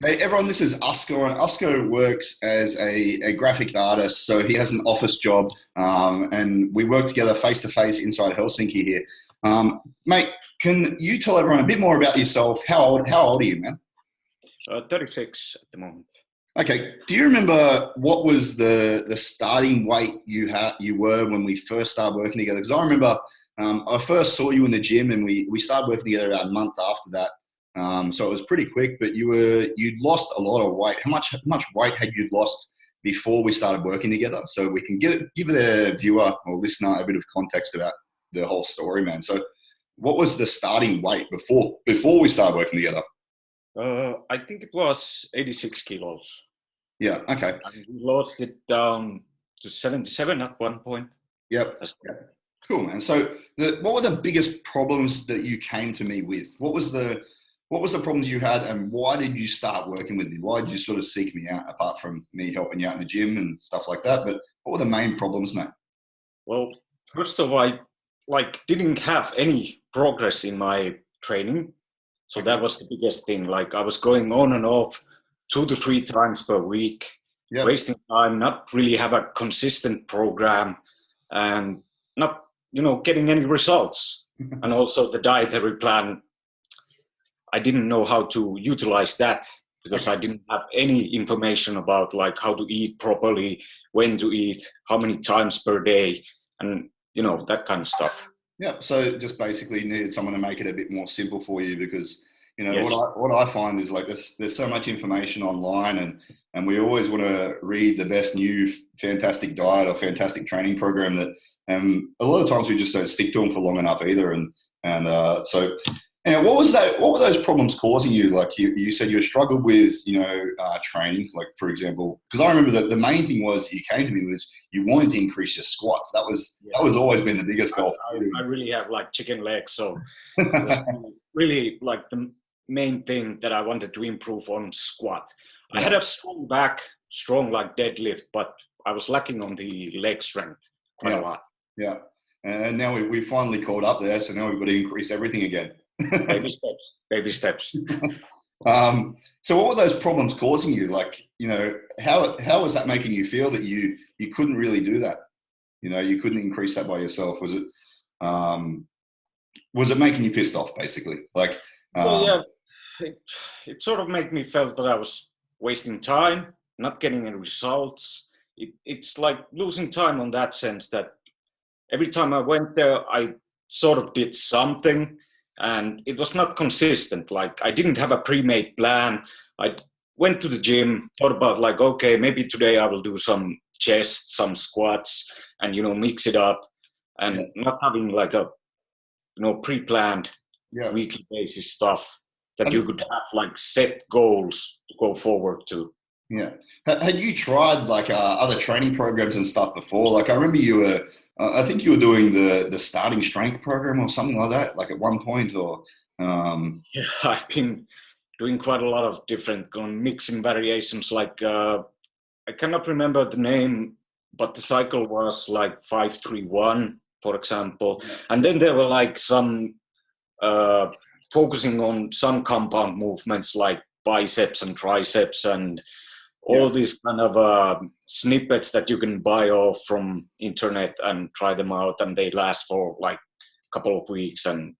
Hey everyone, this is Asko, and Asko works as a graphic artist. So he has an office job, and we work together face to face inside Helsinki here. Mate, can you tell everyone a bit more about yourself? How old are you, man? 36 at the moment. Okay, do you remember what was the starting weight you were when we first started working together? Because I remember I first saw you in the gym, and we started working together about a month after that. So it was pretty quick, but you'd lost a lot of weight. How much weight had you lost before we started working together? So we can give the viewer or listener a bit of context about the whole story, man. So what was the starting weight before we started working together? I think it was 86 kilos. Yeah. Okay. And we lost it down to 77 at one point. Yep. Cool, man. So, what were the biggest problems that you came to me with? What was the problems you had, and why did you start working with me? Why did you sort of seek me out, apart from me helping you out in the gym and stuff like that? But what were the main problems, mate? Well, first of all, I didn't have any progress in my training. So that Okay. was the biggest thing. Like I was going on and off 2 to 3 times per week, Yep. wasting time, not really have a consistent program and not, getting any results. And also the dietary plan, I didn't know how to utilize that because Okay. I didn't have any information about like how to eat properly, when to eat, how many times per day, and that kind of stuff. Yep. So just basically needed someone to make it a bit more simple for you because what Yes. I find is like there's so much information online, and we always want to read the best new fantastic diet or fantastic training program that a lot of times we just don't stick to them for long enough either. So what was that? What were those problems causing you? Like you said, you struggled with training. Like for example, because I remember that the main thing was you came to me was you wanted to increase your squats. That was always been the biggest goal for I you. really have like chicken legs, so it was really like the main thing that I wanted to improve on squat. I Yeah, had a strong back, strong like deadlift, but I was lacking on the leg strength quite a yeah, lot. yeah. And now we finally caught up there, so now we've got to increase everything again. Baby steps, baby steps. So what were those problems causing you? Like, how was that making you feel that you couldn't really do that? You couldn't increase that by yourself. Um, was it making you pissed off, basically? Like, Well, um, yeah, it, it sort of made me felt that I was wasting time, not getting any results. It's like losing time on that sense that every time I went there, I sort of did something and it was not consistent. Like I didn't have a pre-made plan. I went to the gym, thought about like, okay, maybe today I will do some chest, some squats and, mix it up yeah, and not having like a, pre-planned yeah. weekly basis stuff that you And could have like set goals to go forward to. yeah. Had you tried like other training programs and stuff before? Like I remember I think you were doing the starting strength program or something like that, like at one point, or Yeah, I've been doing quite a lot of different kind of mixing variations. Like I cannot remember the name, but the cycle was like 5-3-1, for example. yeah, And then there were like some uh, focusing on some compound movements like biceps and triceps and yeah, all these kind of snippets that you can buy off from internet and try them out, and they last for like a couple of weeks. And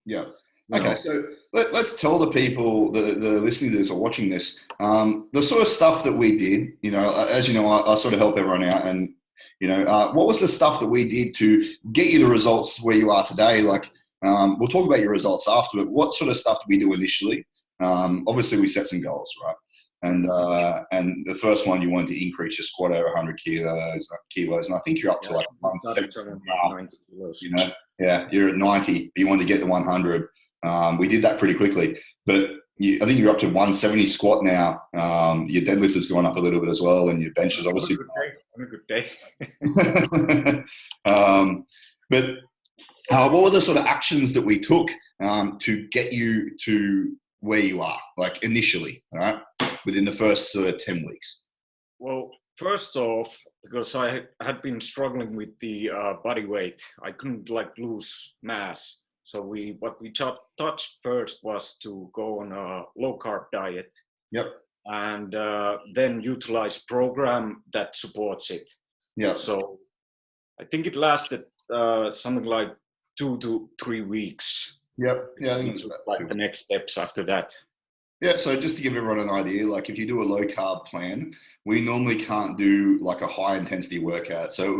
yeah. you Okay, know, so let's tell the people, the listening to this or watching this, the sort of stuff that we did. As you know, I sort of help everyone out, and what was the stuff that we did to get you the results where you are today? Like, we'll talk about your results after, but what sort of stuff did we do initially? Obviously, we set some goals, right? And the first one, you wanted to increase your squat over 100 kilos, and I think you're up yeah, to like we started 170 somewhere about now. 90 kilos. Yeah, you're at 90, but you wanted to get to 100. We did that pretty quickly, but I think you're up to 170 squat now. Your deadlift has gone up a little bit as well, and your bench has On a obviously good day. On a good day. gone up. But what were the sort of actions that we took to get you to where you are, like initially, all right, within the first sort of 10 weeks? Well, first off, because I had been struggling with the body weight, I couldn't like lose mass. So what we touched first was to go on a low carb diet. Yep. and then utilize program that supports it. Yeah. So I think it lasted something like 2 to 3 weeks. Yep. Yeah, I think it was about like the next steps after that. Yeah, so just to give everyone an idea, like if you do a low carb plan, we normally can't do like a high intensity workout. So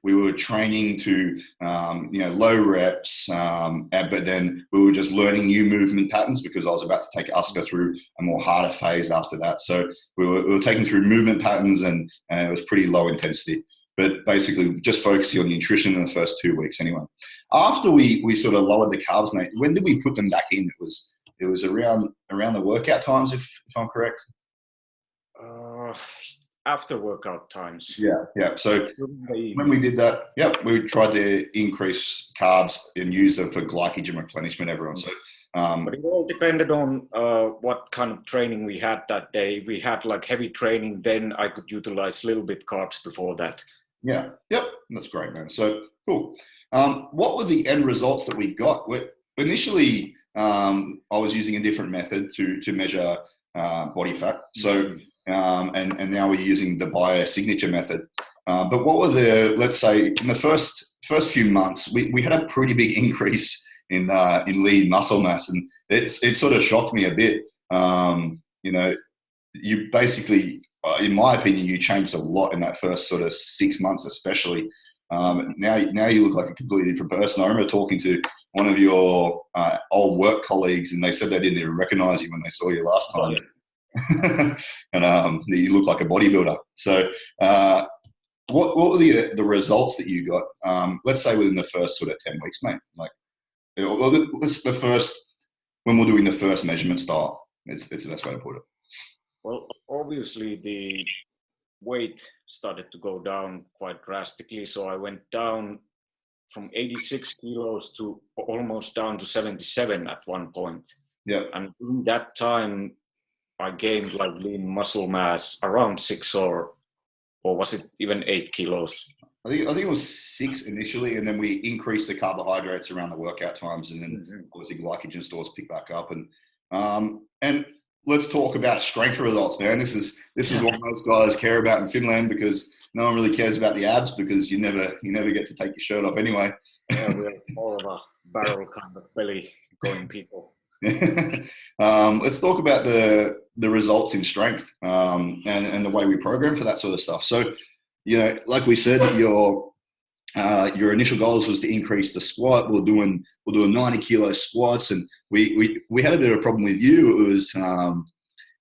we were training to low reps, but then we were just learning new movement patterns because I was about to take Asko through a more harder phase after that. So we were taking through movement patterns and it was pretty low intensity, but basically just focusing on nutrition in the first 2 weeks anyway. After we sort of lowered the carbs, mate, when did we put them back in? It was around the workout times, if I'm correct. After workout times. Yeah. So when we did that, we tried to increase carbs and use them for glycogen replenishment, everyone. So, but it all depended on what kind of training we had that day. We had like heavy training, then I could utilize a little bit carbs before that. Yeah. Yep. That's great, man. So cool. What were the end results that we got? Initially, I was using a different method to measure body fat. So, and now we're using the biosignature method. But what were let's say in the first few months, we had a pretty big increase in lean muscle mass, and it sort of shocked me a bit. You basically, in my opinion, you changed a lot in that first sort of 6 months, especially. Now you look like a completely different person. I remember talking to one of your old work colleagues, and they said they didn't even recognize you when they saw you last time. And you look like a bodybuilder. So what were the results that you got, let's say within the first sort of 10 weeks, mate? Like, let's the first, when we're doing the first measurement style, it's the best way to put it. Well, obviously the weight started to go down quite drastically. So I went down from 86 kilos to almost down to 77 at one point. Yeah. And in that time, I gained like lean muscle mass around 6 or was it even 8 kilos? I think it was 6 initially, and then we increased the carbohydrates around the workout times, and then obviously glycogen stores pick back up. And let's talk about strength results, man. This is what most guys care about in Finland, because no one really cares about the abs because you never get to take your shirt off anyway. Yeah, we're more of a barrel kind of belly going people. Let's talk about the results in strength and the way we program for that sort of stuff. So, like we said, your initial goals was to increase the squat. We're doing 90 kilo squats, and we had a bit of a problem with you. It was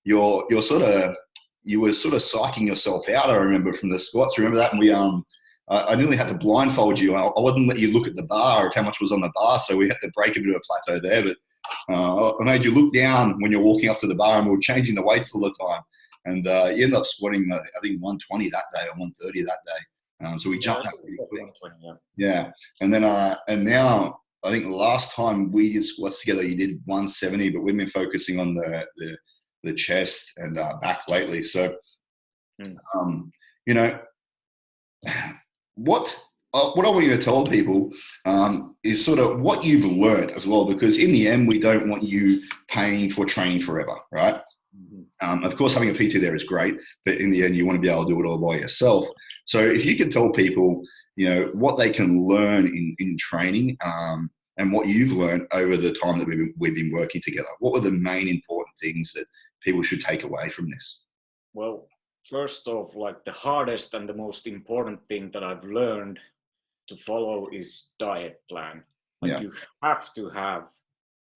you were sort of psyching yourself out. I remember from the squats. Remember that? And we I nearly had to blindfold you. I wouldn't let you look at the bar of how much was on the bar, so we had to break a bit of a plateau there. But I made you look down when you're walking up to the bar, and we were changing the weights all the time. And you end up squatting, I think 120 that day or 130 that day. So we jumped that pretty quick. Yeah. And then and now I think the last time we did squats together, you did 170, but we've been focusing on the chest and back lately. So, what I want you to tell people is sort of what you've learned as well, because in the end, we don't want you paying for training forever, right? Of course, having a PT there is great, but in the end, you want to be able to do it all by yourself. So if you can tell people, what they can learn in training and what you've learned over the time that we've been working together, what were the main important things that people should take away from this? Well, first off, like the hardest and the most important thing that I've learned to follow is diet plan. Like you have to have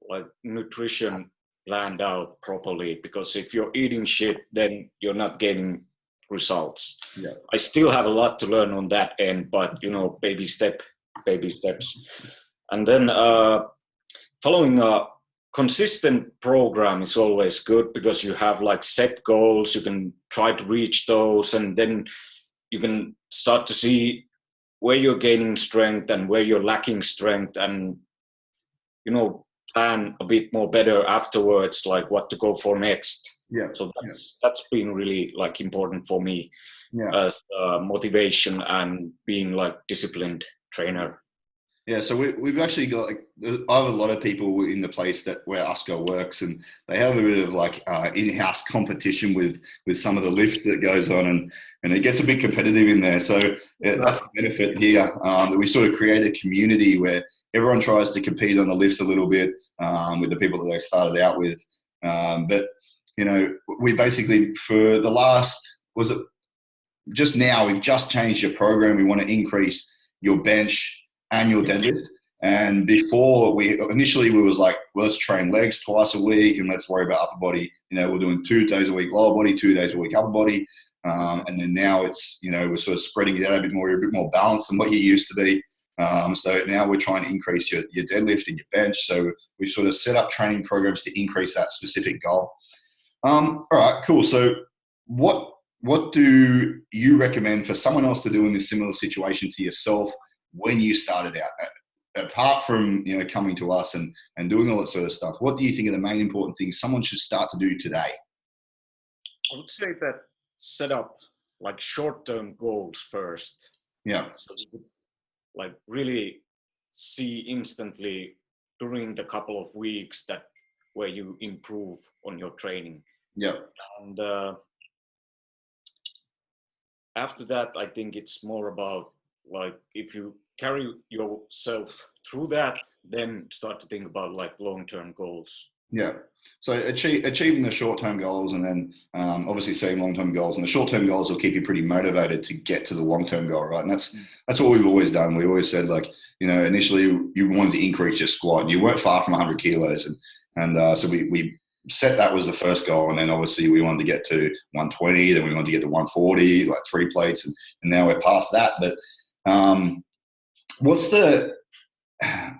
like nutrition planned out properly, because if you're eating shit, then you're not getting results. Yeah. I still have a lot to learn on that end, but baby steps. And then following a consistent program is always good, because you have like set goals, you can try to reach those, and then you can start to see where you're gaining strength and where you're lacking strength, and plan a bit more better afterwards, like what to go for next. Yeah. So that's been really like important for me as motivation and being like disciplined trainer. Yeah, so we've actually got like I have a lot of people in the place that where Asko works, and they have a bit of like in-house competition with some of the lifts that goes on, and it gets a bit competitive in there. So yeah, that's the benefit here, that we sort of create a community where everyone tries to compete on the lifts a little bit, with the people that they started out with. But you know, we basically for the last was it just now we've just changed your program. We want to increase your bench and your deadlift. And before we initially we was like, well, let's train legs twice a week and let's worry about upper body. You know, we're doing 2 days a week lower body, 2 days a week upper body. And then now it's, you know, we're sort of spreading it out a bit more. You're a bit more balanced than what you used to be. So now we're trying to increase your deadlift and your bench. So we've sort of set up training programs to increase that specific goal. All right, cool. So what do you recommend for someone else to do in a similar situation to yourself when you started out? Apart from, you know, coming to us and doing all that sort of stuff, what do you think are the main important things someone should start to do today? I would say that set up like short-term goals first. Yeah. So you could like really see instantly during the couple of weeks that where you improve on your training. Yeah. And after that, I think it's more about like if you carry yourself through that, then start to think about like long-term goals. Yeah. So achieving the short-term goals, and then obviously setting long-term goals. And the short-term goals will keep you pretty motivated to get to the long-term goal, right? And that's what we've always done. We always said, like, you know, initially you wanted to increase your squat. You weren't far from 100 kilos, and so we set that was the first goal, and then obviously we wanted to get to 120. Then we wanted to get to 140, like 3 plates, and now we're past that. But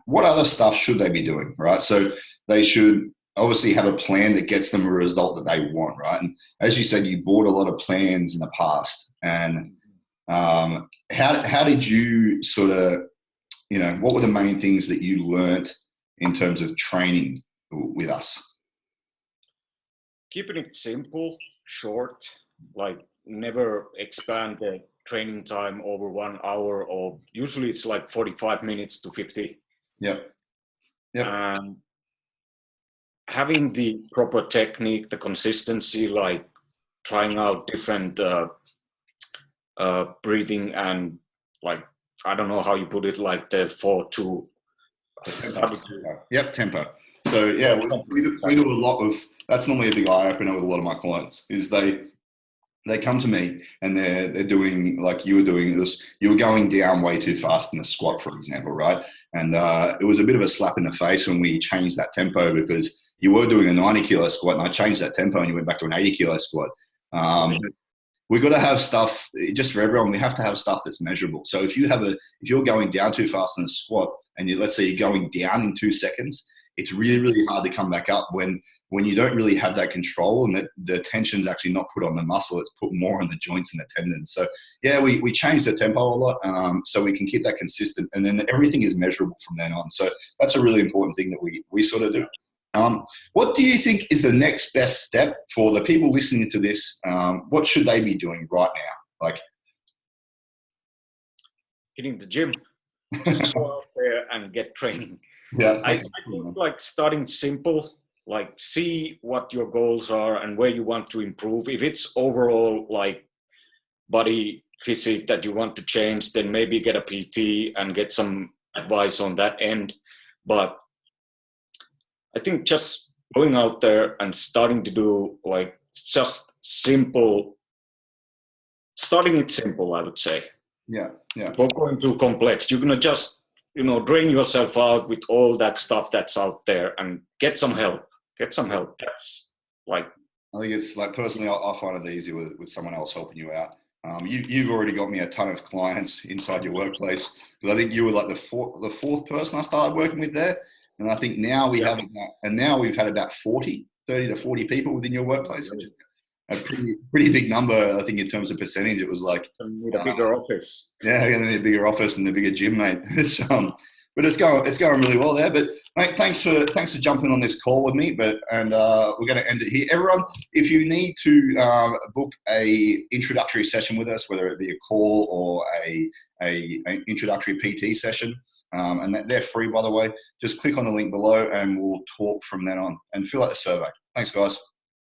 what other stuff should they be doing, right? So they should obviously have a plan that gets them a result that they want, right? And as you said, you bought a lot of plans in the past, and how did you sort of, you know, what were the main things that you learned in terms of training with us? Keeping it simple, short, like never expand the training time over 1 hour, or usually it's like 45 minutes to 50. Yep. And having the proper technique, the consistency, like trying out different breathing and like, I don't know how you put it, like the 4-2. Tempo. So yeah, we do a lot of, that's normally a big eye opener with a lot of my clients, is they come to me and they're doing like you were doing this. You were going down way too fast in the squat, for example, right? And it was a bit of a slap in the face when we changed that tempo, because you were doing a 90 kilo squat and I changed that tempo and you went back to an 80 kilo squat. We've got to have stuff just for everyone. We have to have stuff that's measurable. So if you're going down too fast in a squat and let's say you're going down in 2 seconds, it's really, really hard to come back up when you don't really have that control, and that the tension's actually not put on the muscle, it's put more on the joints and the tendons. So yeah, we change the tempo a lot, so we can keep that consistent, and then everything is measurable from then on. So that's a really important thing that we sort of do. What do you think is the next best step for the people listening to this? What should they be doing right now? Like hitting the gym, just go out there and get training. Yeah, I think like starting simple, like see what your goals are and where you want to improve. If it's overall like body physique that you want to change, then maybe get a PT and get some advice on that end. But I think just going out there and starting to do like just simple, starting it simple, I would say. Yeah. Not going too complex. You're gonna just, you know, drain yourself out with all that stuff that's out there and get some help. That's like, I think it's like, personally, I find it easy with someone else helping you out. You've already got me a ton of clients inside your workplace, because I think you were like the fourth person I started working with there. And I think now we've had about 30 to 40 people within your workplace, which is a pretty big number. I think in terms of percentage, it was like need a bigger office. Yeah, going to need a bigger office and a bigger gym, mate. But it's going really well there. But mate, thanks for jumping on this call with me. We're going to end it here. Everyone, if you need to book a introductory session with us, whether it be a call or a introductory PT session, and they're free, by the way. Just click on the link below and we'll talk from then on and fill out the survey. Thanks, guys.